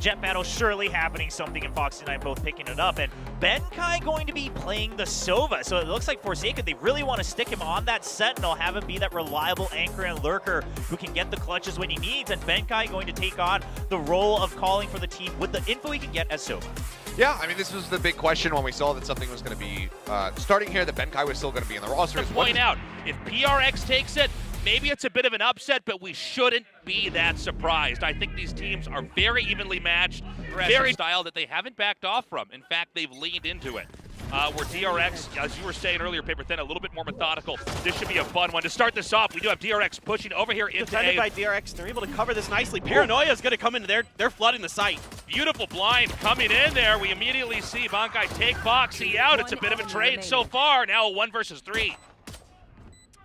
Jet battle surely happening, something and Foxy9 both picking it up, and Benkai going to be playing the Sova, so it looks like Forsaken, they really want to stick him on that Sentinel, have him be that reliable anchor and lurker who can get the clutches when he needs, and Benkai going to take on the role of calling for the team with the info he can get as Sova. Yeah, I mean, this was the big question when we saw that something was going to be starting here, that Benkai was still going to be in the roster. To point out, if PRX takes it, maybe it's a bit of an upset, but we shouldn't be that surprised. I think these teams are very evenly matched, very style that they haven't backed off from. In fact, they've leaned into it. Where DRX, as you were saying earlier, Paper Thin, a little bit more methodical. This should be a fun one. To start this off, we do have DRX pushing over here into Defended by DRX. They're able to cover this nicely. Paranoia is going to come into there. They're flooding the site. Beautiful blind coming in there. We immediately see Bankai take Foxy out. It's a bit of a trade so far. Now a 1 versus 3.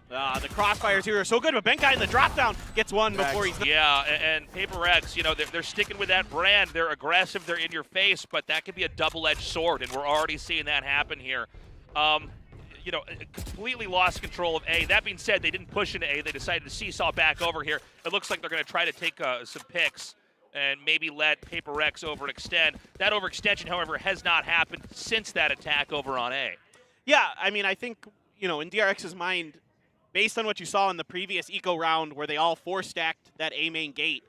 The crossfires here are so good, but Benkai in the drop down gets one before he's... Yeah, and PaperX, you know, they're sticking with that brand. They're aggressive, they're in your face, but that could be a double-edged sword, and we're already seeing that happen here. You know, completely lost control of A. That being said, they didn't push into A. They decided to seesaw back over here. It looks like they're going to try to take some picks and maybe let PaperX overextend. That overextension, however, has not happened since that attack over on A. Yeah, I mean, I think, you know, in DRX's mind, based on what you saw in the previous eco round where they all four-stacked that A main gate,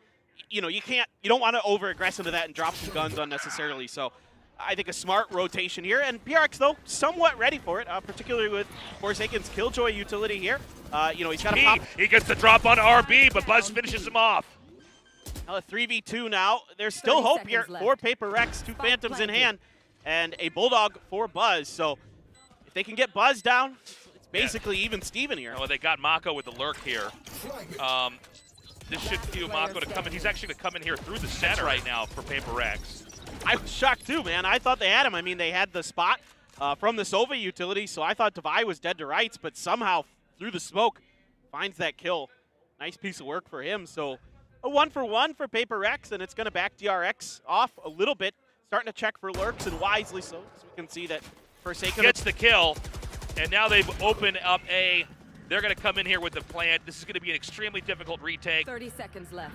you know, you don't want to over-aggress into that and drop some guns unnecessarily. So I think a smart rotation here. And PRX, though, somewhat ready for it, particularly with Forsaken's Killjoy utility here. You know, he's got to pop. He gets the drop on RB, but Buzz finishes him off. Now a 3v2 now. There's still hope here for PaperX. 2 Phantoms in hand and a Bulldog for Buzz. So if they can get Buzz down, basically even Steven here. Well, they got Mako with the lurk here. This should cue Mako to come in. He's actually going to come in here through the center right now for PaperX. I was shocked too, man. I thought they had him. I mean, they had the spot from the Sova utility, so I thought Devi was dead to rights, but somehow through the smoke finds that kill. Nice piece of work for him. So a 1-for-1 for PaperX, and it's going to back DRX off a little bit. Starting to check for lurks, and wisely so we can see that Forsaken gets the kill. And now they've opened up A. They're going to come in here with the plant. This is going to be an extremely difficult retake. 30 seconds left.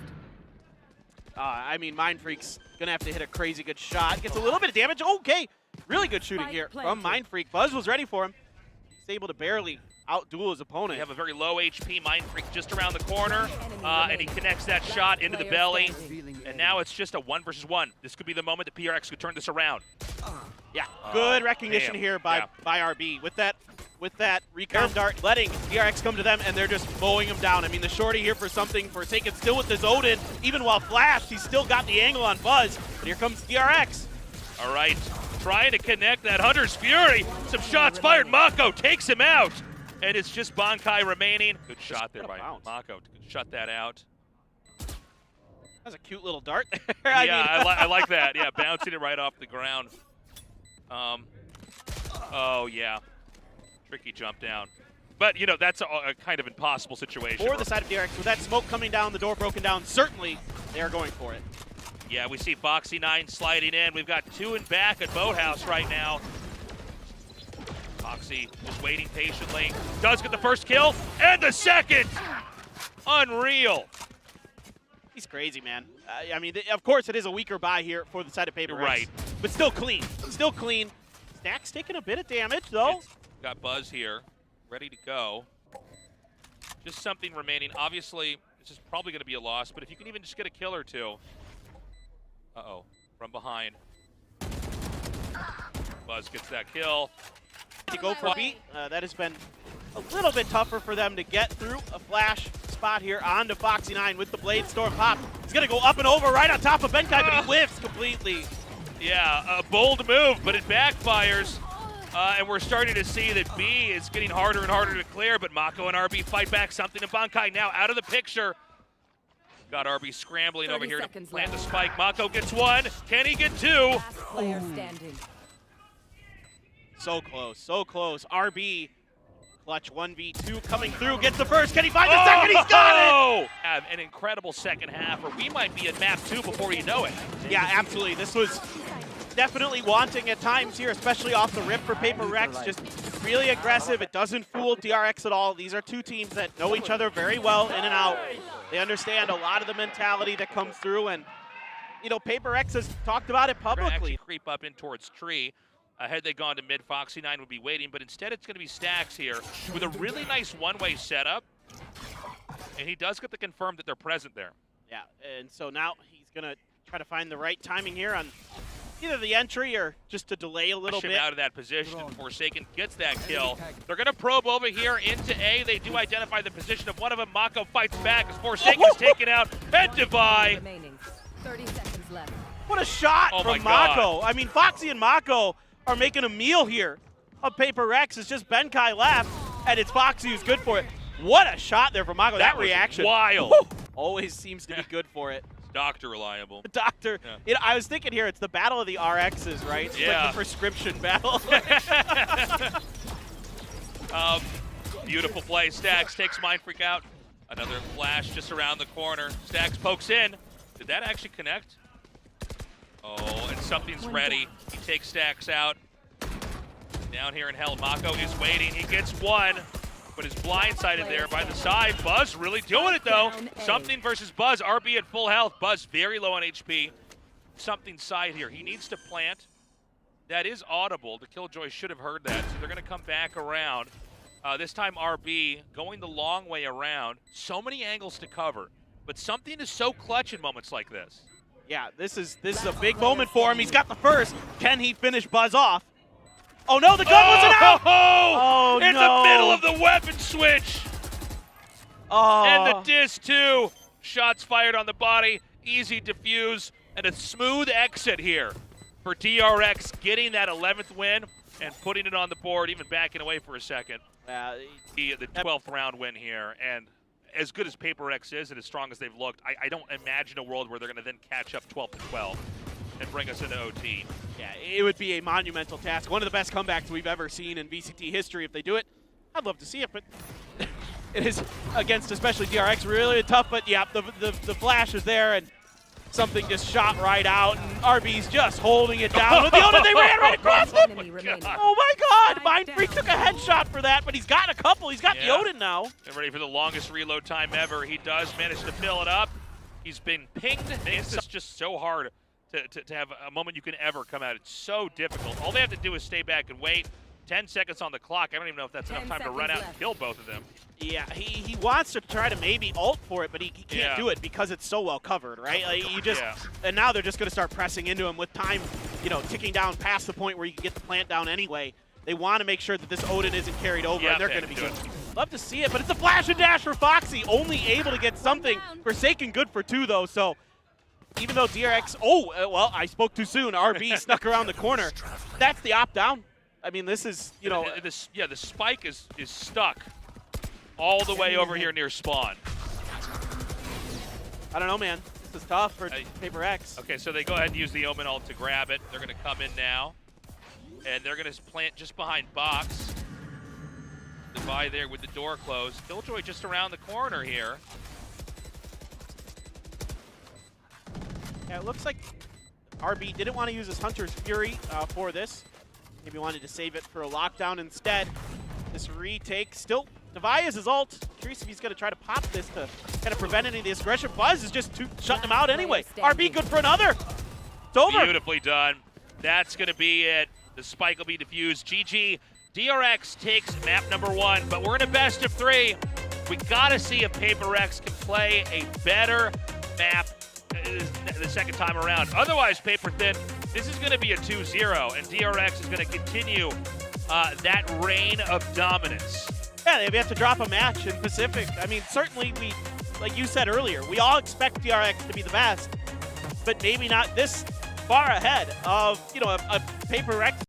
I mean, Mind Freak's going to have to hit a crazy good shot. Gets a little bit of damage. Okay, really good shooting here from Mind Freak. Buzz was ready for him. He's able to barely outduel his opponent. We have a very low HP Mind Freak just around the corner, and he connects that shot into the belly. And now it's just a 1 versus 1. This could be the moment that PRX could turn this around. Yeah, good recognition here by RB. With that recon dart, letting DRX come to them, and they're just mowing him down. I mean, the shorty here for something. Forsaken still with his Odin. Even while flashed, he's still got the angle on Buzz. But here comes DRX. All right, trying to connect that Hunter's Fury. Some shots fired. Mako takes him out. And it's just Bankai remaining. Good shot there by Mako to shut that out. That's a cute little dart there. I like that. Yeah, bouncing it right off the ground. Oh, yeah. Tricky jump down. But, you know, that's a kind of impossible situation. For the side of DRX, with that smoke coming down, the door broken down, certainly they are going for it. Yeah, we see Foxy9 sliding in. We've got 2 in back at Boathouse right now. Foxy just waiting patiently. Does get the first kill, and the second! Unreal. He's crazy, man. I mean, of course, it is a weaker buy here for the side of PaperX. Right. But still clean. Still clean. Stack's taking a bit of damage, though. Got Buzz here, ready to go. Just something remaining. Obviously, this is probably going to be a loss, but if you can even just get a kill or two. Uh-oh, from behind. Buzz gets that kill. To go for a beat, that has been a little bit tougher for them to get through. A flash spot here onto Foxy9 with the Blade Storm pop. He's going to go up and over right on top of Benkai, but he whiffs completely. Yeah, a bold move, but it backfires. And we're starting to see that B is getting harder and harder to clear, but Mako and RB fight back something, and Bankai now out of the picture. Got RB scrambling over here to plant the spike. Mako gets 1. Can he get 2? Last player standing. So close, so close. RB, clutch 1v2 coming through, gets the first. Can he find the second? He's got it! Have an incredible second half, or we might be in map 2 before you know it. Yeah, absolutely. This was definitely wanting at times here, especially off the rip for PaperX. Just really aggressive. It doesn't fool DRX at all. These are 2 teams that know each other very well in and out. They understand a lot of the mentality that comes through, and PaperX has talked about it They're gonna publicly. actually creep up in towards tree. Had they gone to mid, Foxy9 would be waiting, but instead it's going to be Stacks here with a really nice one-way setup. And he does get to confirm that they're present there. Yeah, and so now he's going to try to find the right timing here on either the entry or just to delay a little Push him bit. out of that position. Forsaken gets that kill. They're going to probe over here into A. They do identify the position of one of them. Mako fights back as Forsaken's taken out. And Devi. Remaining. 30 seconds left. What a shot Oh from my Mako. I mean, Foxy and Mako are making a meal here of PaperX. It's just Benkai left, and it's Foxy who's good for it. What a shot there from Mako. That was reaction. wild. Always seems to be good for it. Dr. Reliable. Doctor, Yeah. I was thinking here, it's the battle of the RXs, right? It's Yeah. like the prescription battle. Beautiful play. Stacks takes Mind Freak out. Another flash just around the corner. Stacks pokes in. Did that actually connect? Oh, and something's ready. He takes Stacks out. Down here in hell, Mako is waiting. He gets one, but is blindsided there by the side. Buzz really doing it, though. Something versus Buzz. RB at full health. Buzz very low on HP. Something side here. He needs to plant. That is audible. The Killjoy should have heard that, so they're going to come back around. This time RB going the long way around. So many angles to cover, but something is so clutch in moments like this. Yeah, this is a big moment for him. He's got the first. Can he finish Buzz off? Oh no, the gun wasn't out! Oh, in no. the middle of the weapon switch! Oh. And the Diz 2. Shots fired on the body. Easy defuse. And a smooth exit here for DRX, getting that 11th win and putting it on the board, even backing away for a second. The 12th round win here. And as good as PaperX is and as strong as they've looked, I don't imagine a world where they're going to then catch up 12-12 and bring us into OT. Yeah, it would be a monumental task. One of the best comebacks we've ever seen in VCT history. If they do it, I'd love to see it, but it is against especially DRX really tough. But yeah, the flash is there, and something just shot right out, and RB's just holding it down. With the Oda, they ran right across him! Enemy remaining. Oh my god! Mind Freak took a headshot for that, but he's got a couple. He's got the Odin now. And ready for the longest reload time ever. He does manage to fill it up. He's been pinged. This is just so hard to have a moment you can ever come out. It's so difficult. All they have to do is stay back and wait. 10 seconds on the clock. I don't even know if that's enough time to run out and kill both of them. Yeah, he wants to try to maybe ult for it, but he can't do it because it's so well covered, right? Like you just and now they're just going to start pressing into him with time, ticking down past the point where you can get the plant down anyway. They want to make sure that this Odin isn't carried over, and they're going to be good. Love to see it, but it's a flash and dash for Foxy, only able to get something. Forsaken good for 2 though, so even though DRX, well, I spoke too soon. RB snuck around the corner. That's the opt down. I mean, this is, the spike is stuck all the way over here near spawn. I don't know, man. This is tough for PaperX. Okay, so they go ahead and use the Omen ult to grab it. They're going to come in now, and they're going to plant just behind box. Devi there with the door closed. Killjoy just around the corner here. Yeah, it looks like RB didn't want to use his Hunter's Fury for this. Maybe wanted to save it for a lockdown instead. This retake still, Devi is his ult. Curious if he's going to try to pop this to kind of prevent any of this aggression. Buzz is just shutting him out anyway. RB good for another. It's over. Beautifully done. That's going to be it. The spike will be diffused. GG. DRX takes map number 1, but we're in a best of 3. We got to see if PaperX can play a better map the second time around. Otherwise, Paper Thin, this is going to be a 2-0, and DRX is going to continue that reign of dominance. Yeah, they have to drop a match in Pacific. I mean, certainly like you said earlier, we all expect DRX to be the best, but maybe not this far ahead of, a PaperX